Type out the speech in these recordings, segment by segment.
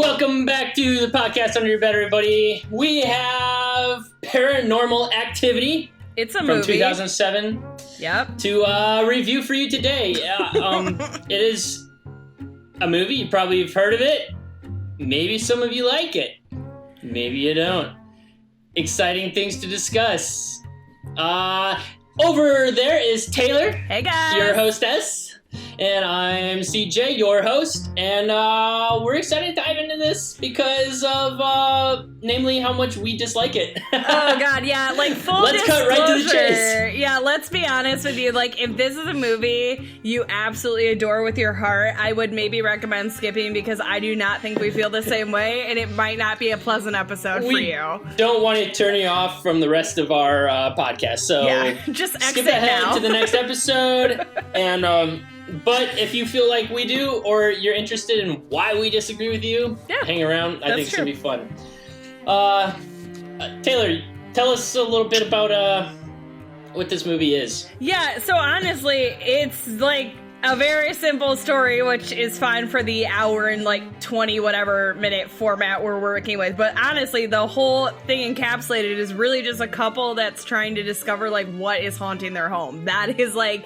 Welcome back to the podcast Under Your Bed, everybody. We have Paranormal Activity. It's a from movie. 2007. Yep. To review for you today. It is a movie. You probably have heard of it. Maybe some of you like it. Maybe you don't. Exciting things to discuss. Over there is Taylor. Hey, guys. Your hostess. And I'm CJ, your host, and we're excited to dive into this because of, namely, how much we dislike it. Oh, God, yeah, like, full Let's disclosure. cut right to the chase. Yeah, let's be honest with you. Like, if this is a movie you absolutely adore with your heart, I would maybe recommend skipping because I do not think we feel the same way, and it might not be a pleasant episode for you. Don't want to turn you off from the rest of our podcast, so yeah, just exit skip ahead now to the next episode, and but if you feel like we do, or you're interested in why we disagree with you, hang around. I think it's going to be fun. Taylor, tell us a little bit about what this movie is. Yeah, so honestly, it's like a very simple story, which is fine for the hour and like 20 whatever minute format we're working with. But honestly, the whole thing encapsulated is really just a couple that's trying to discover like what is haunting their home. That is like,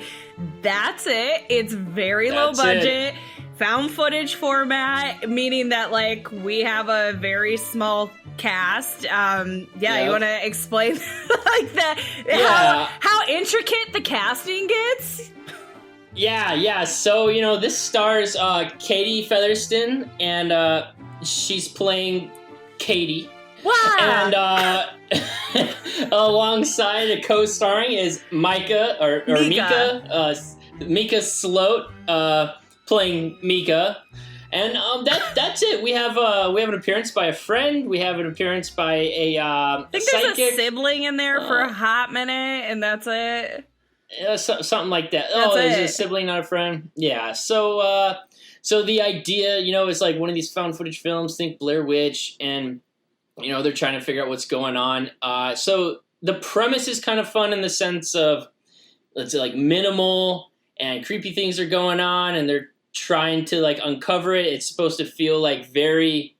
that's it. It's very low budget, found footage format, meaning that like we have a very small cast. You want to explain like that? How intricate the casting gets? Yeah. So, this stars Katie Featherston, and she's playing Katie. Wow. And alongside co-starring is Mika Sloat playing Mika. And that's it. We have an appearance by a friend. We have an appearance by I think there's psychic. A sibling in there for a hot minute, and that's it. Something like that. That's there's it. A sibling, not a friend. Yeah. So the idea, is like one of these found footage films. Think Blair Witch, and they're trying to figure out what's going on. So the premise is kind of fun in the sense of, let's say, like minimal and creepy things are going on, and they're trying to like uncover it. It's supposed to feel like very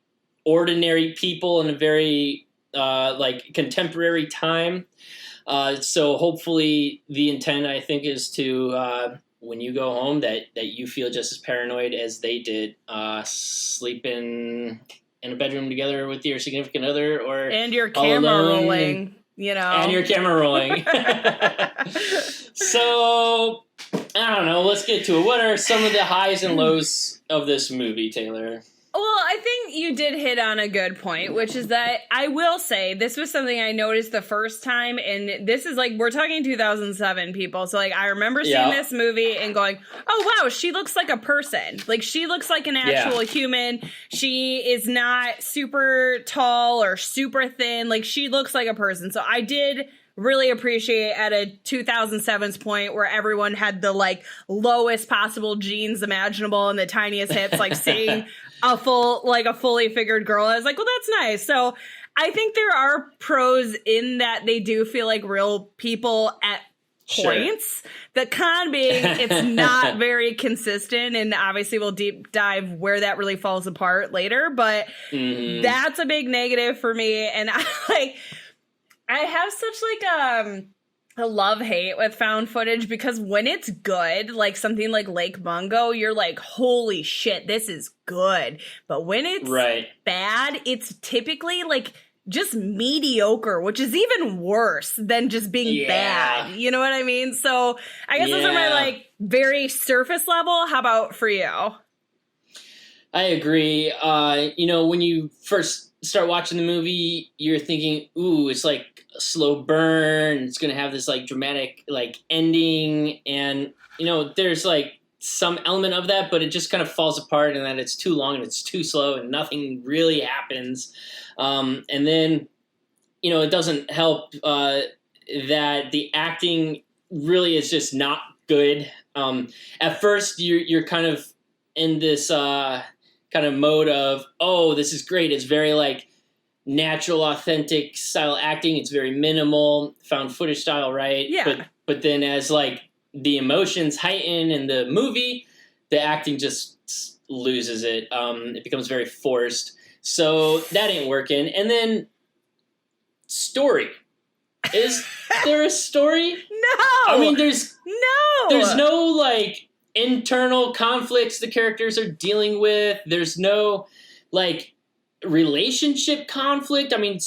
ordinary people in a very like contemporary time. So hopefully the intent, I think, is to, when you go home, that you feel just as paranoid as they did, sleeping in a bedroom together with your significant other, and your camera rolling, and your camera rolling. So I don't know. Let's get to it. What are some of the highs and lows of this movie, Taylor? Well, I think you did hit on a good point, which is that I will say this was something I noticed the first time, and this is like, we're talking 2007, people. So like, I remember seeing this movie and going, oh wow, she looks like a person. Like, she looks like an actual human. She is not super tall or super thin. Like, she looks like a person. So I did really appreciate at a 2007's point where everyone had the like lowest possible jeans imaginable and the tiniest hips, like seeing a fully figured girl. I was like, well, that's nice. So I think there are pros in that they do feel like real people at points. Sure. The con being it's not very consistent, and obviously we'll deep dive where that really falls apart later, but that's a big negative for me. And I have such like a love-hate with found footage, because when it's good, like something like Lake Mungo, you're like, holy shit, this is good. But when it's bad, it's typically like just mediocre, which is even worse than just being bad. You know what I mean? So I guess those are my like very surface level. How about for you? I agree. When you first start watching the movie, you're thinking, ooh, it's like a slow burn. It's going to have this like dramatic like ending. And, there's like some element of that, but it just kind of falls apart, and then it's too long and it's too slow and nothing really happens. And then, it doesn't help that the acting really is just not good. At first, you're kind of in this kind of mode of, oh, this is great. It's very like natural, authentic style acting. It's very minimal, found footage style, right? Yeah. But then as like the emotions heighten in the movie, the acting just loses it. It becomes very forced. So that ain't working. And then story. Is there a story? No. I mean, there's no like internal conflicts the characters are dealing with. There's no like relationship conflict. I mean,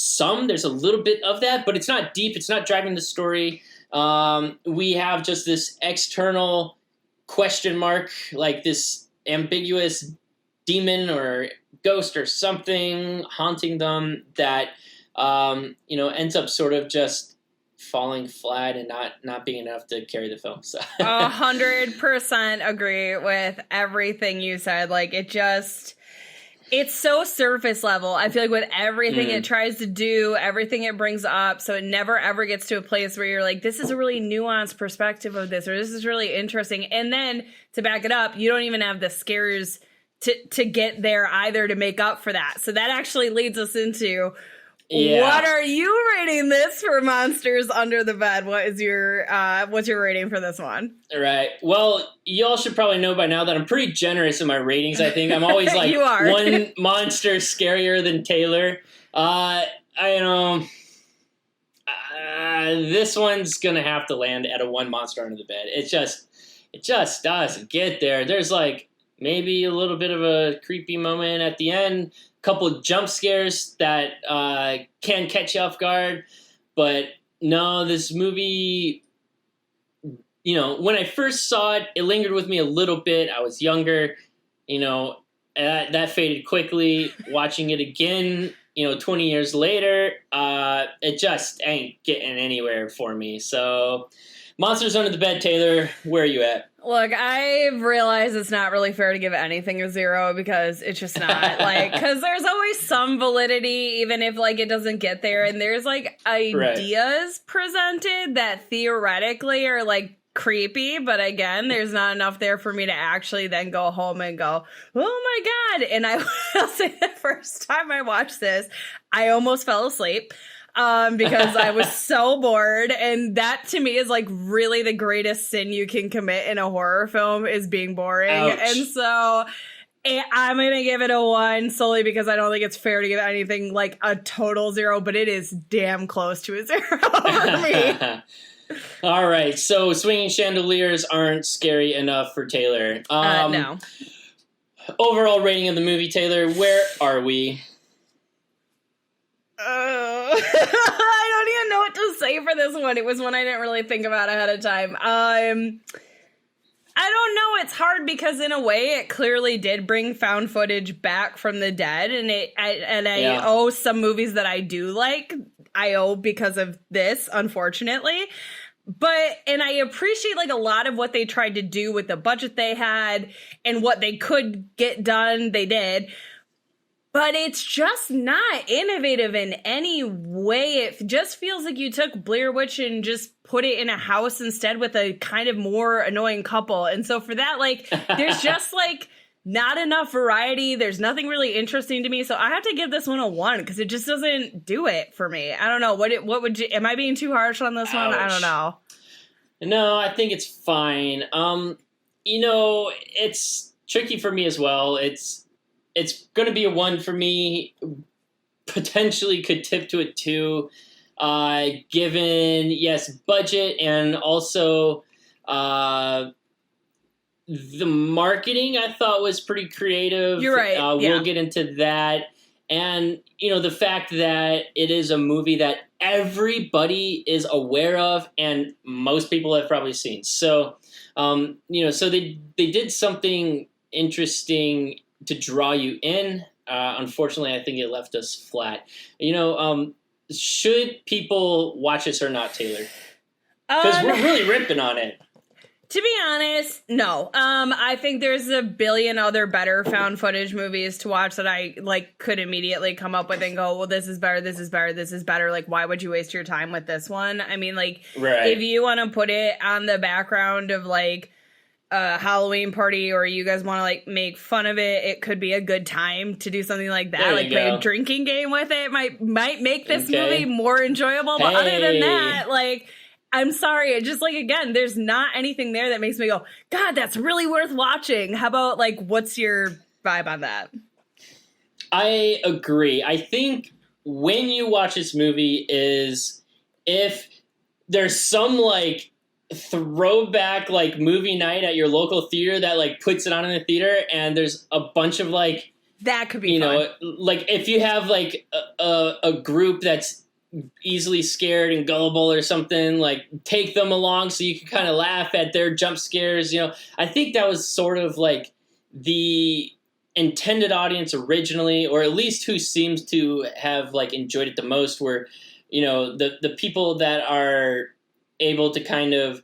there's a little bit of that, but it's not deep. It's not driving the story. We have just this external question mark, like this ambiguous demon or ghost or something haunting them that ends up sort of just falling flat and not being enough to carry the film. So 100% agree with everything you said. Like it's so surface level. I feel like with everything it tries to do, everything it brings up, so it never ever gets to a place where you're like, this is a really nuanced perspective of this, or this is really interesting. And then to back it up, you don't even have the scares to get there either to make up for that. So that actually leads us into what are you rating this for Monsters Under the Bed? What's your rating for this one? All right. Well, y'all should probably know by now that I'm pretty generous in my ratings. I think I'm always like one monster scarier than Taylor. This one's gonna have to land at a 1 monster under the bed. It just doesn't get there. There's like maybe a little bit of a creepy moment at the end. Couple of jump scares that can catch you off guard, but no, this movie, when I first saw it, it lingered with me a little bit. I was younger, that faded quickly. Watching it again, 20 years later, it just ain't getting anywhere for me. So, Monsters Under the Bed, Taylor, where are you at? Look, I've realized it's not really fair to give anything a 0 because it's just not because there's always some validity, even if like it doesn't get there. And there's like ideas presented that theoretically are like creepy. But again, there's not enough there for me to actually then go home and go, oh my God. And I will say the first time I watched this, I almost fell asleep. Because I was so bored, and that to me is like really the greatest sin you can commit in a horror film is being boring. Ouch. And so I'm gonna give it a 1 solely because I don't think it's fair to give anything like a total 0, but it is damn close to a 0 for me. All right, so swinging chandeliers aren't scary enough for Taylor. No. Overall rating of the movie, Taylor, where are we? I don't even know what to say for this one. It was one I didn't really think about ahead of time. I don't know. It's hard because in a way it clearly did bring found footage back from the dead, and I owe some movies that I do like. I owe because of this, unfortunately. And I appreciate like a lot of what they tried to do with the budget they had and what they could get done. They did. But it's just not innovative in any way. It just feels like you took Blair Witch and just put it in a house instead with a kind of more annoying couple. And so for that, like, there's just like not enough variety. There's nothing really interesting to me. So I have to give this one a 1 because it just doesn't do it for me. I don't know. What would you, am I being too harsh on this one? I don't know. No, I think it's fine. It's tricky for me as well. It's going to be a 1 for me, potentially could tip to a 2, given, yes, budget and also the marketing I thought was pretty creative. You're right. We'll get into that. And, the fact that it is a movie that everybody is aware of and most people have probably seen. So, so they did something interesting to draw you in. Unfortunately, I think it left us flat. Should people watch this or not, Taylor? Because we're really ripping on it. To be honest, no. I think there's a billion other better found footage movies to watch that I like could immediately come up with and go, well, this is better, this is better, this is better. Like, why would you waste your time with this one? I mean, like, if you want to put it on the background of like a Halloween party or you guys want to like make fun of it, it could be a good time to do something like that. Like play a drinking game with it. Might make this movie more enjoyable. But other than that, like, I'm sorry. It just like, again, there's not anything there that makes me go, God, that's really worth watching. How about like, what's your vibe on that. I agree. I think when you watch this movie is if there's some like throwback like movie night at your local theater that like puts it on in the theater, and there's a bunch of like that could be fun. Like if you have like a group that's easily scared and gullible or something, like take them along so you can kind of laugh at their jump scares. I think that was sort of like the intended audience originally, or at least who seems to have like enjoyed it the most, were the people that are able to kind of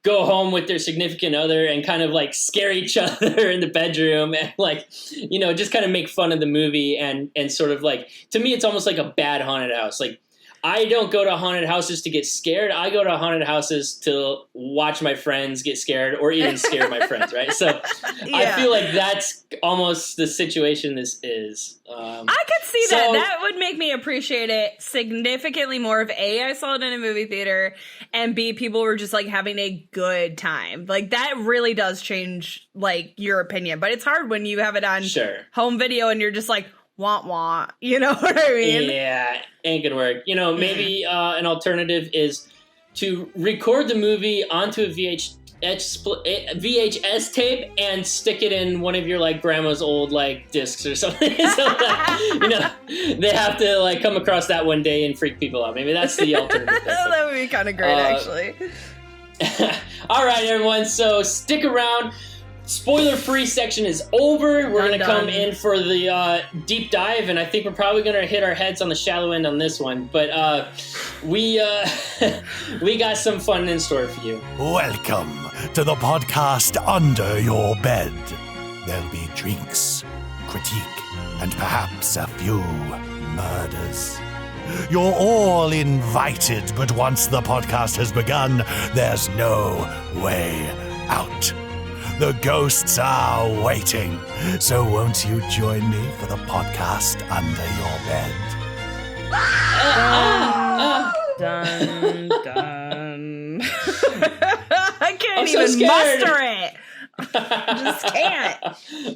go home with their significant other and kind of like scare each other in the bedroom and like just kind of make fun of the movie, and sort of like, to me it's almost like a bad haunted house. Like, I don't go to haunted houses to get scared. I go to haunted houses to watch my friends get scared or even scare my friends, right? So I feel like that's almost the situation this is. I could see that. That would make me appreciate it significantly more if A, I saw it in a movie theater, and B, people were just like having a good time. Like, that really does change like your opinion. But it's hard when you have it on home video and you're just like, want, you know what I mean? Yeah, ain't gonna work. Maybe an alternative is to record the movie onto a VHS tape and stick it in one of your like grandma's old like discs or something. So that, they have to like come across that one day and freak people out. Maybe that's the alternative. That would be kind of great, actually. All right, everyone. So stick around. Spoiler-free section is over. We're going to come in for the deep dive, and I think we're probably going to hit our heads on the shallow end on this one. But we got some fun in store for you. Welcome to the podcast Under Your Bed. There'll be drinks, critique, and perhaps a few murders. You're all invited, but once the podcast has begun, there's no way out. The ghosts are waiting, so won't you join me for the podcast Under Your Bed? Dun, dun. I can't even scared. muster it. Just can't. I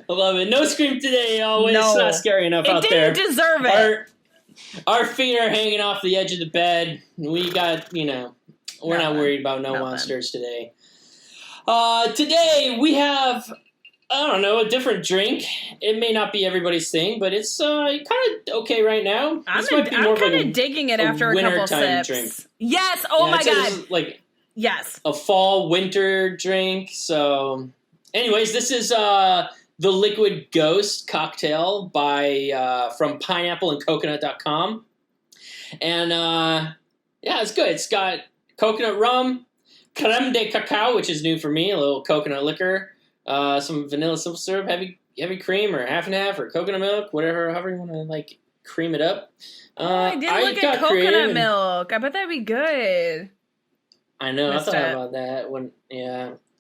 love it. No scream today, always. No. It's not scary enough out there. It didn't deserve it. Our feet are hanging off the edge of the bed. We got, we're not worried about no monsters today. Today we have, I don't know, a different drink. It may not be everybody's thing, but it's kind of okay right now. I'm kind of digging it after a couple sips. Drink. Yes. Oh my God. Like yes, a fall winter drink. So, anyways, this is the Liquid Ghost cocktail from pineappleandcoconut.com, and yeah, it's good. It's got coconut rum, creme de cacao, which is new for me, a little coconut liquor, some vanilla simple syrup, heavy cream, or half and half, or coconut milk, however you want to like cream it up. I did look at coconut milk. I bet that'd be good. I know. I thought about that when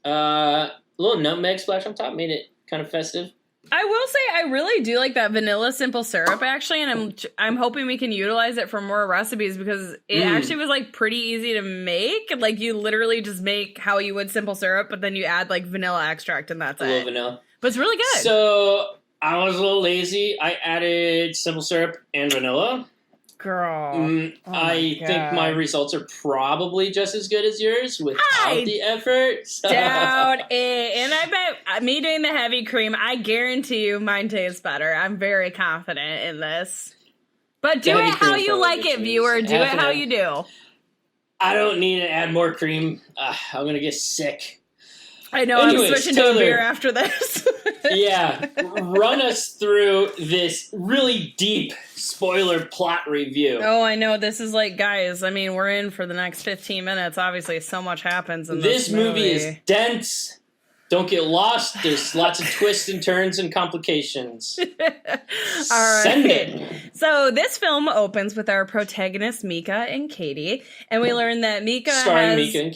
a little nutmeg splash on top made it kind of festive. I will say I really do like that vanilla simple syrup, actually, and I'm hoping we can utilize it for more recipes because it actually was like pretty easy to make. Like, you literally just make how you would simple syrup, but then you add like vanilla extract and that's it. A little vanilla. But it's really good. So I was a little lazy. I added simple syrup and vanilla. Girl. I think my results are probably just as good as yours without the effort. So. Doubt it. And I bet me doing the heavy cream, I guarantee you mine tastes better. I'm very confident in this. But do it how you like it, viewer. Do it how you do. I don't need to add more cream. I'm going to get sick. I know. Anyways, I'm switching to a beer after this. Yeah. Run us through this really deep spoiler plot review. Oh, I know. This is like, guys, I mean, we're in for the next 15 minutes. Obviously, so much happens in this movie is dense. Don't get lost. There's lots of twists and turns and complications. All right. Send it. So this film opens with our protagonists, Mika and Katie. And we learn that Mika Starring Mika and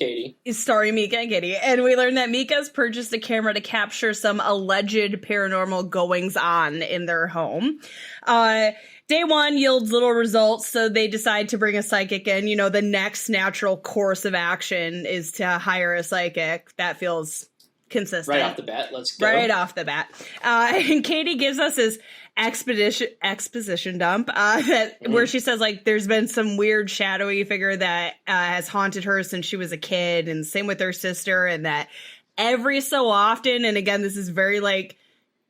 Katie. And we learn that Mika's purchased a camera to capture some alleged paranormal goings-on in their home. Day one yields little results, so they decide to bring a psychic in. The next natural course of action is to hire a psychic. That feels consistent. Right off the bat, let's go. Right off the bat. And Katie gives us this exposition dump where she says, like, there's been some weird shadowy figure that has haunted her since she was a kid, and same with her sister, and that every so often, and again, this is very, like,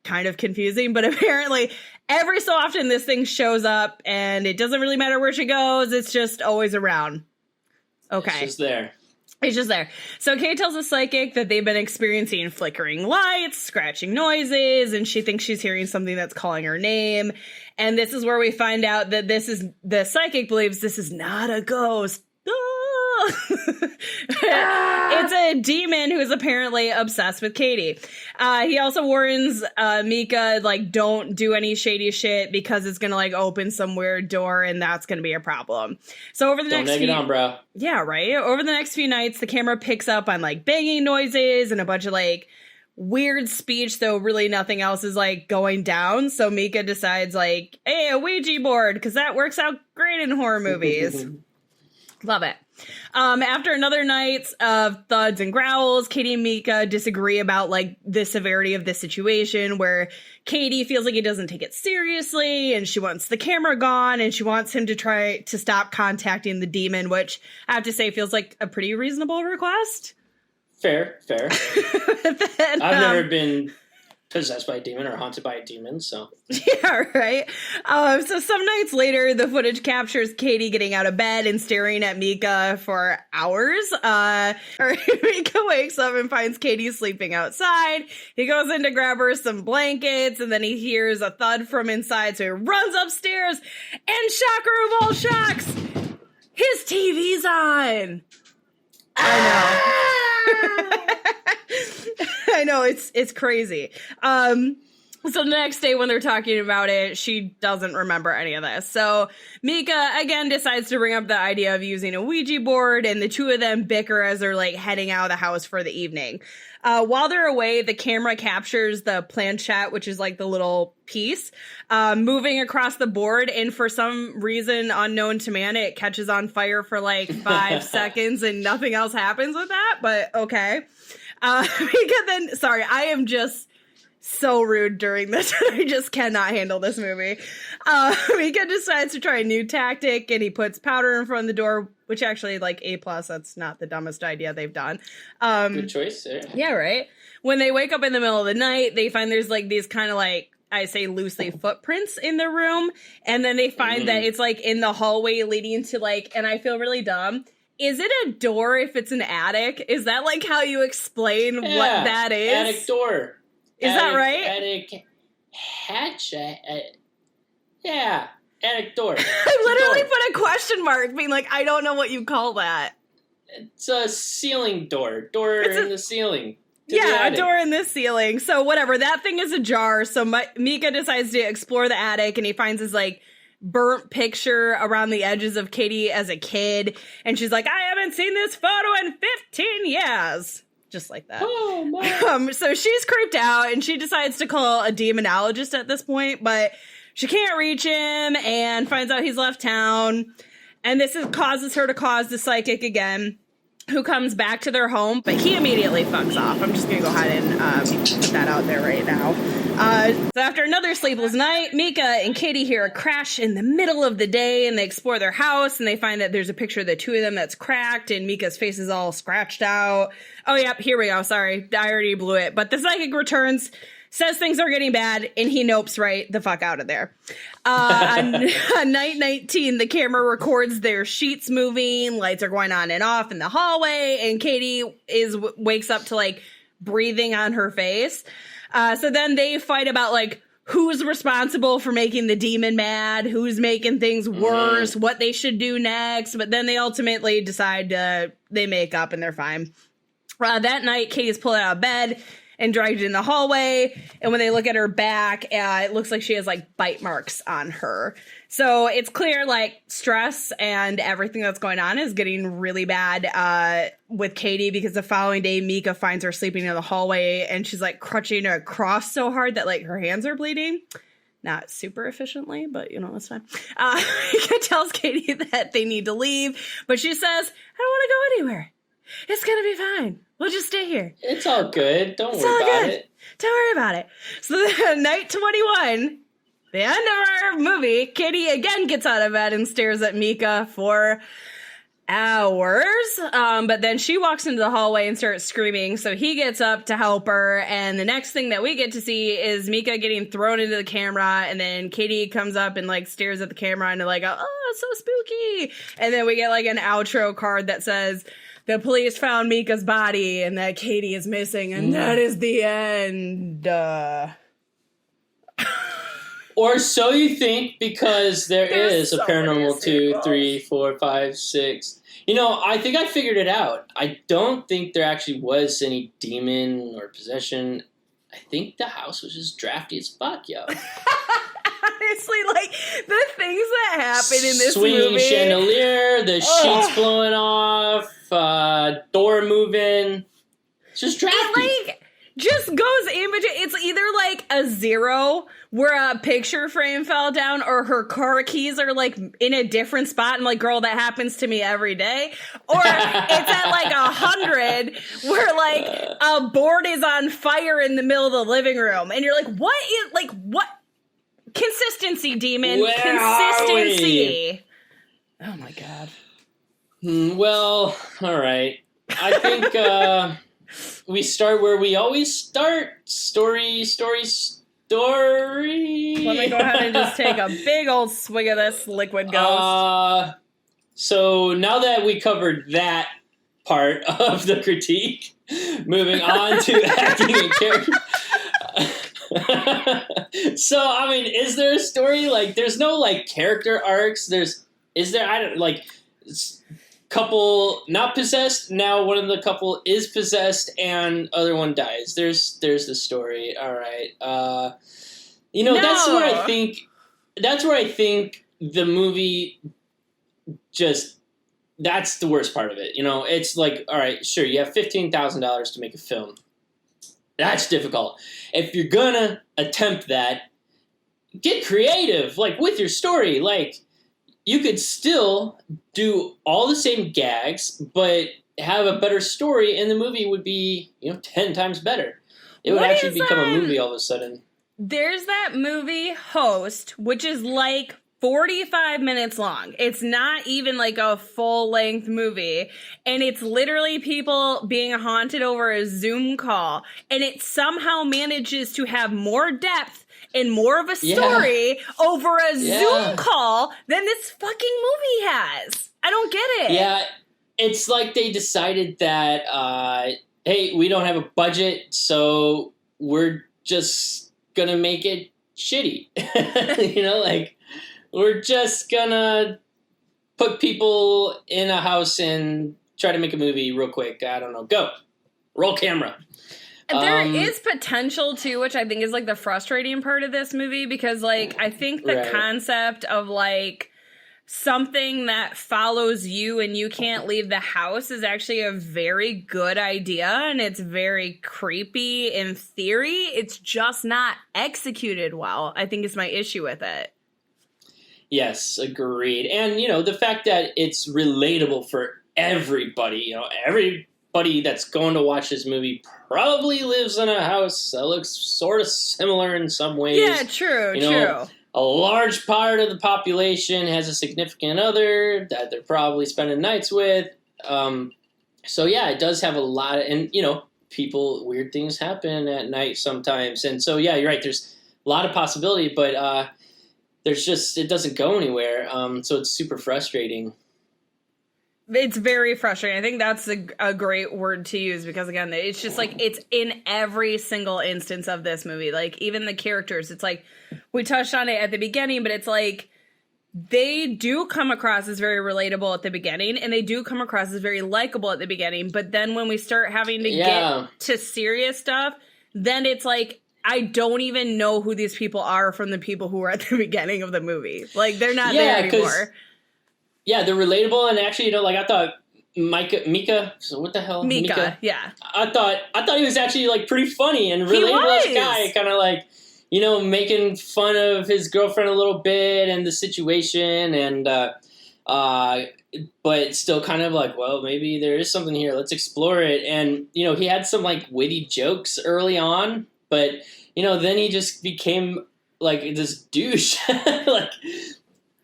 kind of confusing, but apparently every so often this thing shows up, and it doesn't really matter where she goes, it's just always around. Okay. It's just there. It's just there. So Kate tells the psychic that they've been experiencing flickering lights, scratching noises, and she thinks she's hearing something that's calling her name. And this is where we find out that the psychic believes this is not a ghost. It's a demon who is apparently obsessed with Katie. He also warns Mika, like, don't do any shady shit because it's gonna, like, open some weird door and that's gonna be a problem. So over the next few... Don't egg it on, bro. Yeah, right? Over the next few nights, the camera picks up on, like, banging noises and a bunch of, like, weird speech, though really nothing else is, like, going down. So Mika decides, like, hey, a Ouija board, because that works out great in horror movies. Love it. After another night of thuds and growls, Katie and Mika disagree about, like, the severity of the situation, where Katie feels like he doesn't take it seriously and she wants the camera gone and she wants him to try to stop contacting the demon, which I have to say feels like a pretty reasonable request. Fair. Then, I've never been possessed by a demon or haunted by a demon, so. Yeah, right? So some nights later, the footage captures Katie getting out of bed and staring at Mika for hours. Mika wakes up and finds Katie sleeping outside. He goes in to grab her some blankets, and then he hears a thud from inside, so he runs upstairs, and shocker of all shocks, his TV's on! I know, it's crazy. So the next day when they're talking about it, she doesn't remember any of this. So Mika again decides to bring up the idea of using a Ouija board, and the two of them bicker as they're, like, heading out of the house for the evening. While they're away, the camera captures the planchette, which is, like, the little piece, moving across the board, and for some reason unknown to man, it catches on fire for, like, 5 seconds, and nothing else happens with that, but okay. Mika then, sorry, I am just so rude during this. I just cannot handle this movie. Mika decides to try a new tactic, and he puts powder in front of the door, which actually, like, A+, that's not the dumbest idea they've done. Good choice. Yeah, right? When they wake up in the middle of the night, they find there's, like, these kind of, like, I say loosely, footprints in the room, and then they find that it's, like, in the hallway leading to, like, and I feel really dumb, is it a door if it's an attic? Is that, like, how you explain what that is? Attic door. Is that right? Attic hatch. Yeah, attic door. I literally put a question mark, being like, I don't know what you call that. It's a ceiling door. Door in the ceiling. Yeah, a door in the ceiling. So whatever, that thing is ajar. So Mika decides to explore the attic, and he finds this, like, burnt picture around the edges of Katie as a kid. And she's like, I haven't seen this photo in 15 years. Just like that. Oh, my. So she's creeped out, and she decides to call a demonologist at this point, but she can't reach him and finds out he's left town. And this causes her to call the psychic again, who comes back to their home, but he immediately fucks off. I'm just going to go ahead and put that out there right now. So after another sleepless night, Mika and Katie hear a crash in the middle of the day, and they explore their house, and they find that there's a picture of the two of them that's cracked, and Mika's face is all scratched out. Oh, yep, here we go. Sorry, I already blew it. But the psychic returns, says things are getting bad, and he nopes right the fuck out of there. On night 19, the camera records their sheets moving, lights are going on and off in the hallway, and Katie wakes up to, like, breathing on her face. So then they fight about, like, who's responsible for making the demon mad, who's making things worse, what they should do next, but then they ultimately decide they make up and they're fine. That night, Katie's pulled out of bed and dragged in the hallway, and when they look at her back, it looks like she has, like, bite marks on her. So it's clear, like, stress and everything that's going on is getting really bad with Katie, because the following day, Mika finds her sleeping in the hallway, and she's, like, crutching across so hard that, like, her hands are bleeding. Not super efficiently, but, you know, that's fine. Mika tells Katie that they need to leave, but she says, I don't want to go anywhere. It's going to be fine. We'll just stay here. It's all good. Don't worry about it. Don't worry about it. So then, night 21, the end of our movie, Kitty again gets out of bed and stares at Mika for hours. But then she walks into the hallway and starts screaming. So he gets up to help her. And the next thing that we get to see is Mika getting thrown into the camera. And then Kitty comes up and like stares at the camera and like, oh, it's so spooky. And then we get like an outro card that says, the police found Mika's body and that Katie is missing, and that is the end. Or so you think, because There's is a so Paranormal many 2, sequels. 3, 4, 5, 6. You know, I think I figured it out. I don't think there actually was any demon or possession. I think the house was just drafty as fuck, yo. Honestly, like, the things that happen in this Swinging movie. chandelier, the sheets blowing off, door moving. It's just drafty. It, like, just goes in between. It's either, like, a 0 where a picture frame fell down or her car keys are, like, in a different spot. And, like, girl, that happens to me every day. Or it's at, like, 100 where, like, a board is on fire in the middle of the living room. And you're like, what? Consistency, demon. Where Consistency. Oh, my God. Well, all right. I think we start where we always start. Story. Let me go ahead and just take a big old swig of this liquid ghost. So now that we covered that part of the critique, moving on to acting and character. So, I mean, is there a story? Like, there's no, like, character arcs. Couple not possessed, now one of the couple is possessed and other one dies. There's the story. All right. That's where I think the movie just, that's the worst part of it. You know, it's like, all right, sure, you have $15,000 to make a film. That's difficult. If you're gonna attempt that, get creative, like, with your story. Like, you could still do all the same gags, but have a better story, and the movie would be, 10 times better. It would actually become a movie all of a sudden. There's that movie Host, which is like 45 minutes long. It's not even like a full-length movie. And it's literally people being haunted over a Zoom call. And it somehow manages to have more depth and more of a story over a Zoom call than this fucking movie has. I don't get it. Yeah, it's like they decided that, hey, we don't have a budget, so we're just gonna make it shitty. We're just gonna put people in a house and try to make a movie real quick. I don't know. Go. Roll camera. There is potential, too, which I think is, like, the frustrating part of this movie, because, like, I think the concept of, like, something that follows you and you can't leave the house is actually a very good idea, and it's very creepy in theory. It's just not executed well, I think, is my issue with it. Yes, agreed. And, the fact that it's relatable for everybody, everybody that's going to watch this movie probably lives in a house that looks sort of similar in some ways. Yeah, true. A large part of the population has a significant other that they're probably spending nights with. It does have a lot of, and, weird things happen at night sometimes. And so, yeah, you're right. There's a lot of possibility, but it doesn't go anywhere. So it's super frustrating. It's very frustrating. I think that's a great word to use, because, again, it's just like it's in every single instance of this movie. Like, even the characters, it's like we touched on it at the beginning, but it's like they do come across as very relatable at the beginning, and they do come across as very likable at the beginning. But then when we start having to get to serious stuff, then it's like I don't even know who these people are from the people who were at the beginning of the movie. Like, they're not there anymore. Yeah, they're relatable, and actually, I thought Mika. So what the hell, Mika? Yeah, I thought he was actually, like, pretty funny and relatable as a guy, kind of like, making fun of his girlfriend a little bit and the situation, and But still kind of like, well, maybe there is something here. Let's explore it. And, you know, he had some like witty jokes early on, but, you know, then he just became like this douche, like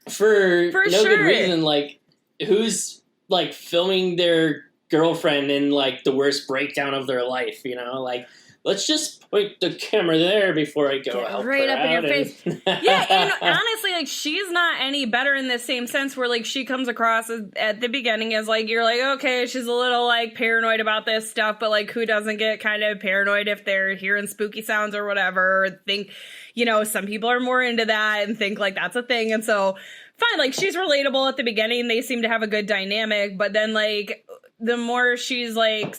for no sure. good reason. Like, who's like filming their girlfriend in like the worst breakdown of their life, you know? Like, let's just point the camera there before I go help right her up in your out face. Yeah, and honestly, like, she's not any better in the same sense where, like, she comes across at the beginning as, like, you're like, okay, she's a little, like, paranoid about this stuff, but, like, who doesn't get kind of paranoid if they're hearing spooky sounds or whatever, or think, you know, some people are more into that and think, like, that's a thing, and so, fine, like, she's relatable at the beginning, they seem to have a good dynamic, but then, like, the more she's, like,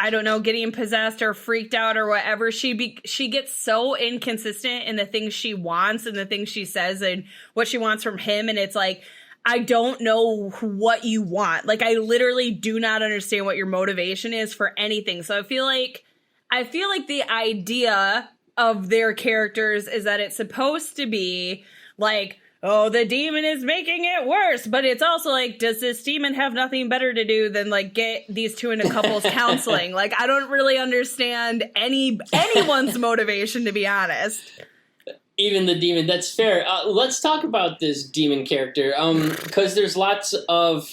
I don't know, getting possessed or freaked out or whatever, she gets so inconsistent in the things she wants and the things she says and what she wants from him. And it's like, I don't know what you want. Like, I literally do not understand what your motivation is for anything. So I feel like the idea of their characters is that it's supposed to be like, oh, the demon is making it worse. But it's also like, does this demon have nothing better to do than, like, get these two into couples counseling? Like, I don't really understand anyone's motivation, to be honest. Even the demon, that's fair. Let's talk about this demon character, because there's lots of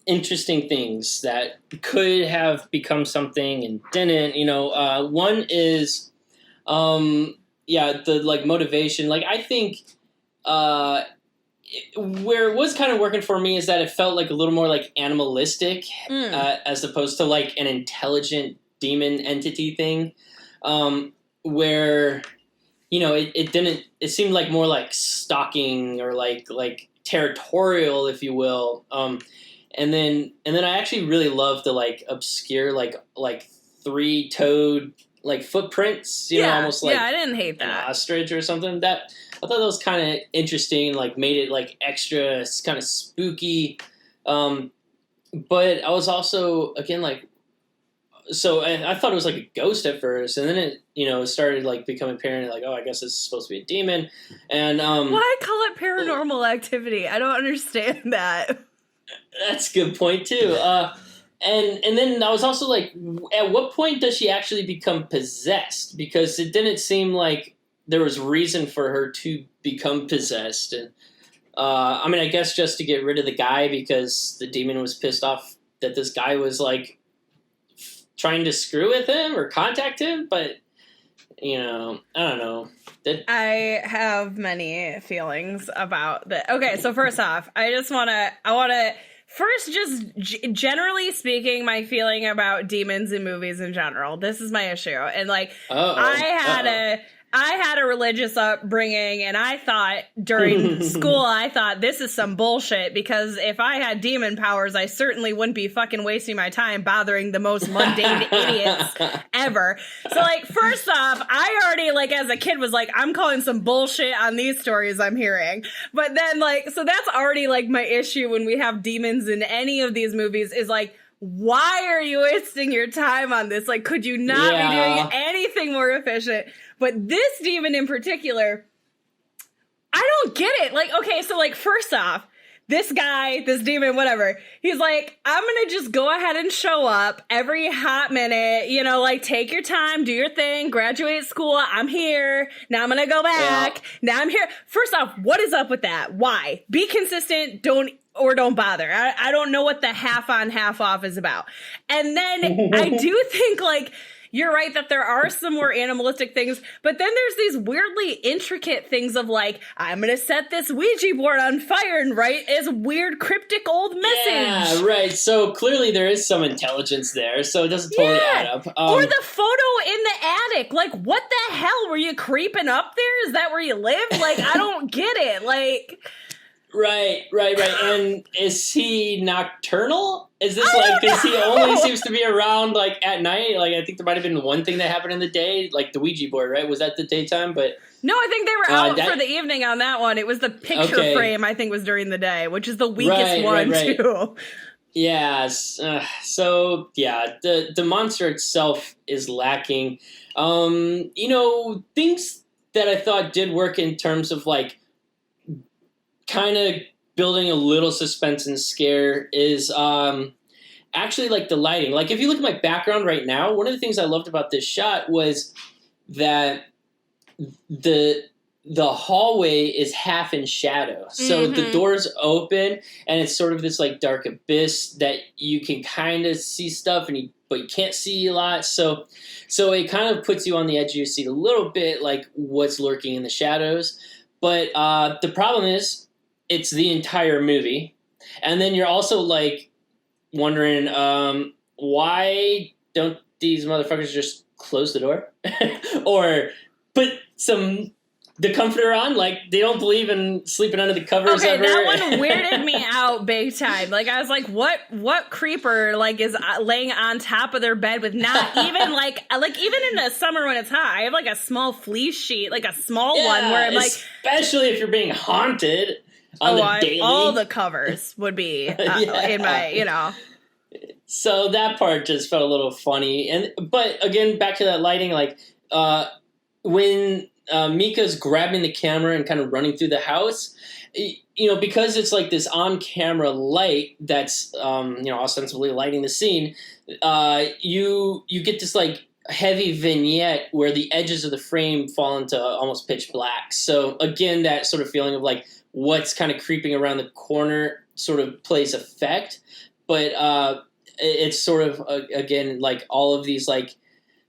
interesting things that could have become something and didn't. You know, one is, the, like, motivation. Like, I think... where it was kind of working for me is that it felt like a little more like animalistic as opposed to like an intelligent demon entity thing, where, you know, it seemed like more like stalking or like territorial, if you will. And then I actually really loved the like obscure like three-toed like footprints, you know, almost like I didn't hate that. An ostrich or something. That I thought that was kind of interesting, like made it like extra kind of spooky. But I was also, again, like, so I thought it was like a ghost at first, and then it, you know, started like becoming apparent, like, oh, I guess this is supposed to be a demon. And why call it paranormal activity? I don't understand that. That's a good point too. And then I was also like, at what point does she actually become possessed? Because it didn't seem like there was reason for her to become possessed. And I mean, I guess just to get rid of the guy because the demon was pissed off that this guy was like trying to screw with him or contact him. But, you know, I don't know. I have many feelings about that. Okay, so first off, I want to first, just generally speaking, my feeling about demons in movies in general. This is my issue. And, like, I had a religious upbringing, and I thought during school, this is some bullshit, because if I had demon powers, I certainly wouldn't be fucking wasting my time bothering the most mundane idiots ever. So, like, first off, I already, like, as a kid was like, I'm calling some bullshit on these stories I'm hearing. But then, like, so that's already, like, my issue when we have demons in any of these movies is, like, why are you wasting your time on this? Like, could you not be doing anything more efficient? But this demon in particular, I don't get it. Like, okay, so, like, first off, this guy, this demon, whatever, he's like, I'm gonna just go ahead and show up every hot minute, you know, like, take your time, do your thing, graduate school, I'm here, now I'm gonna go back, now I'm here. First off, what is up with that? Why? Be consistent, don't bother. I don't know what the half on, half off is about. And then I do think, like, you're right that there are some more animalistic things, but then there's these weirdly intricate things of, like, I'm going to set this Ouija board on fire and write this weird cryptic old message. Yeah, right. So clearly there is some intelligence there, so it doesn't totally add up. Or the photo in the attic. Like, what the hell? Were you creeping up there? Is that where you live? Like, I don't get it. Like... Right. And is he nocturnal? Is this like, because he only seems to be around like at night? Like, I think there might have been one thing that happened in the day, like the Ouija board, right? Was that the daytime? But no, I think they were out for the evening on that one. It was the picture frame, I think, was during the day, which is the weakest one, too. Yes. So, yeah, the monster itself is lacking. You know, things that I thought did work in terms of, like, kind of building a little suspense and scare is actually like the lighting. Like if you look at my background right now, one of the things I loved about this shot was that the hallway is half in shadow. So the door's open and it's sort of this like dark abyss that you can kind of see stuff but you can't see a lot. So it kind of puts you on the edge of your seat a little bit, like what's lurking in the shadows. But the problem is it's the entire movie. And then you're also like wondering, why don't these motherfuckers just close the door? Or put the comforter on? Like, they don't believe in sleeping under the covers ever. That one weirded me out big time. Like, I was like, what creeper, like, is laying on top of their bed with not even, like even in the summer when it's hot, I have, like, a small fleece sheet, like, a small one where I'm like... especially if you're being haunted on the daily. All the covers would be in my, you know... So that part just felt a little funny. But, again, back to that lighting, like, when... Mika's grabbing the camera and kind of running through the house, you know, because it's like this on-camera light that's, ostensibly lighting the scene, you get this like heavy vignette where the edges of the frame fall into almost pitch black. So again, that sort of feeling of like what's kind of creeping around the corner sort of plays effect, but it's sort of, again, like all of these like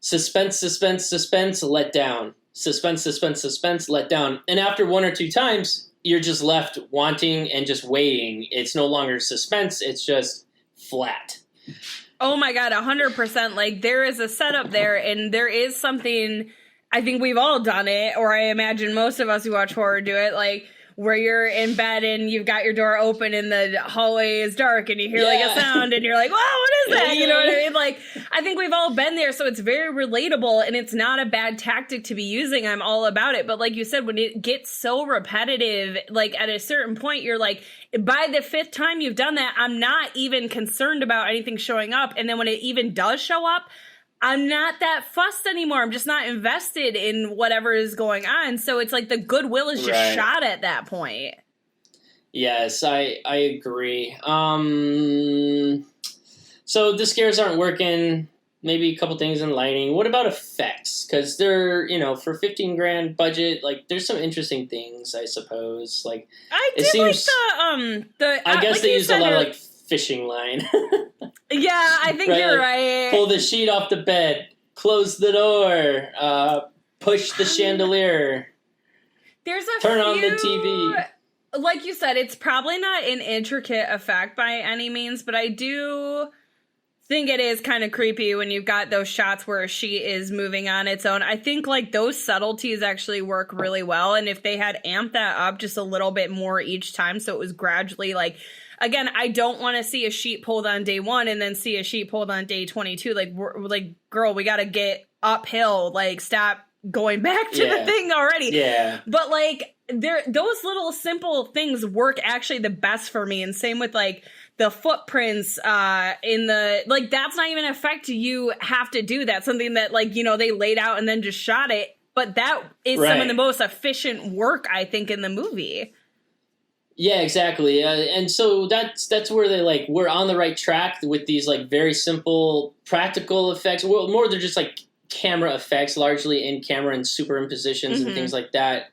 suspense, let down. Suspense, let down. And after one or two times, you're just left wanting and just waiting. It's no longer suspense. It's just flat. Oh my God, 100%. Like, there is a setup there, and there is something, I think we've all done it, or I imagine most of us who watch horror do it, like, where you're in bed and you've got your door open and the hallway is dark and you hear like a sound and you're like, wow, what is that? You know what I mean? Like, I think we've all been there, so it's very relatable and it's not a bad tactic to be using. I'm all about it. But like you said, when it gets so repetitive, like at a certain point, you're like, by the fifth time you've done that, I'm not even concerned about anything showing up. And then when it even does show up, I'm not that fussed anymore. I'm just not invested in whatever is going on. So it's like the goodwill is just shot at that point. Yes, I agree. So the scares aren't working. Maybe a couple things in lighting. What about effects? Because they're, for $15,000 budget, like there's some interesting things, I suppose. Like I did like the I guess like they used a lot of like fishing line. Yeah, I think you're right. Pull the sheet off the bed, close the door, push the chandelier. Turn on the TV. Like you said, it's probably not an intricate effect by any means, but I do think it is kind of creepy when you've got those shots where a sheet is moving on its own. I think like those subtleties actually work really well, and if they had amped that up just a little bit more each time, so it was gradually like... Again, I don't want to see a sheet pulled on day 1 and then see a sheet pulled on day 22. Like, we're like, girl, we got to get uphill. Like, stop going back to the thing already. Yeah. But like, those little simple things work actually the best for me. And same with like the footprints in the, like, that's not even an effect you have to do. That's something that like, they laid out and then just shot it. But that is some of the most efficient work, I think, in the movie. Yeah, exactly. And so that's where they like, we're on the right track with these like very simple practical effects. Well, more they're just like camera effects, largely in camera and superimpositions and things like that.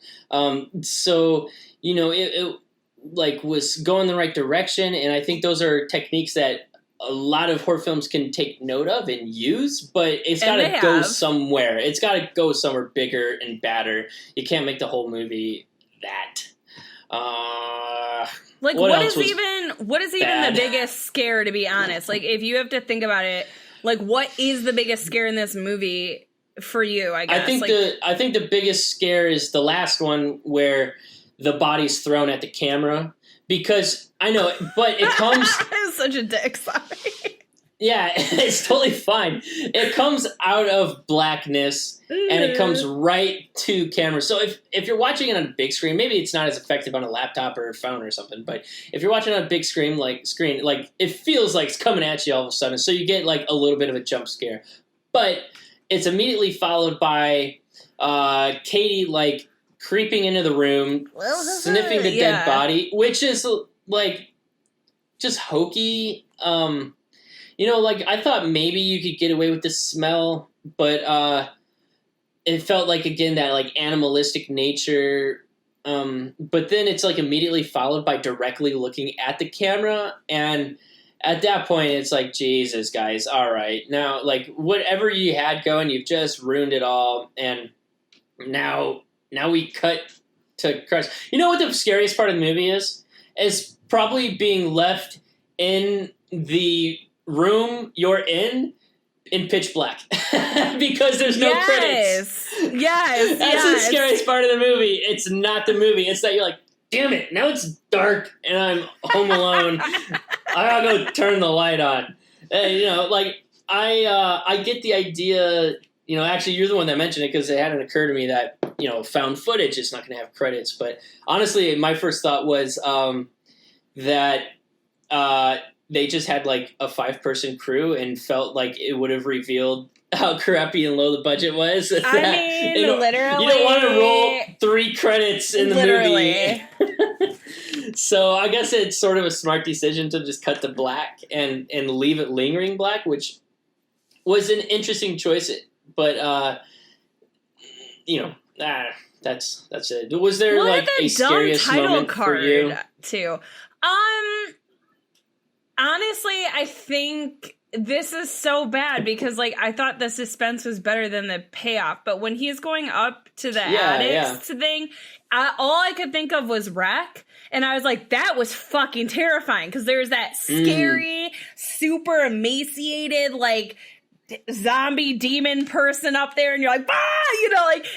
So, it like was going the right direction. And I think those are techniques that a lot of horror films can take note of and use, but it's got to go somewhere. It's got to go somewhere bigger and badder. You can't make the whole movie that. Like what is even the biggest scare, to be honest? Like if you have to think about it, like what is the biggest scare in this movie for you, I guess? I think the biggest scare is the last one where the body's thrown at the camera, because I know, but it comes I'm such a dick, sorry. Yeah, it's totally fine. It comes out of blackness and it comes right to camera. So if you're watching it on a big screen, maybe it's not as effective on a laptop or a phone or something, but if you're watching on a big screen, it feels like it's coming at you all of a sudden. So you get like a little bit of a jump scare. But it's immediately followed by Katie like creeping into the room, sniffing the dead body, which is like just hokey. Like I thought maybe you could get away with the smell, but it felt like again that like animalistic nature. But then it's like immediately followed by directly looking at the camera, and at that point it's like, Jesus, guys, all right, now like whatever you had going, you've just ruined it all, and now we cut to crush. You know what the scariest part of the movie is? Is probably being left in the room you're in pitch black because there's no credits. Yes, That's the scariest part of the movie. It's not the movie. It's that you're like, damn it, now it's dark and I'm home alone. I gotta go turn the light on. I get the idea. Actually, you're the one that mentioned it because it hadn't occurred to me that found footage is not going to have credits. But honestly, my first thought was that they just had like a 5-person crew and felt like it would have revealed how crappy and low the budget was. Literally. You don't want to roll 3 credits in the movie. So I guess it's sort of a smart decision to just cut to black and leave it lingering black, which was an interesting choice. But that's it. Was there like a scariest moment for you too? Honestly, I think this is so bad because like I thought the suspense was better than the payoff, but when he's going up to the attic thing, all I could think of was wreck. And I was like, that was fucking terrifying because there's that scary, super emaciated, like zombie demon person up there, and you're like,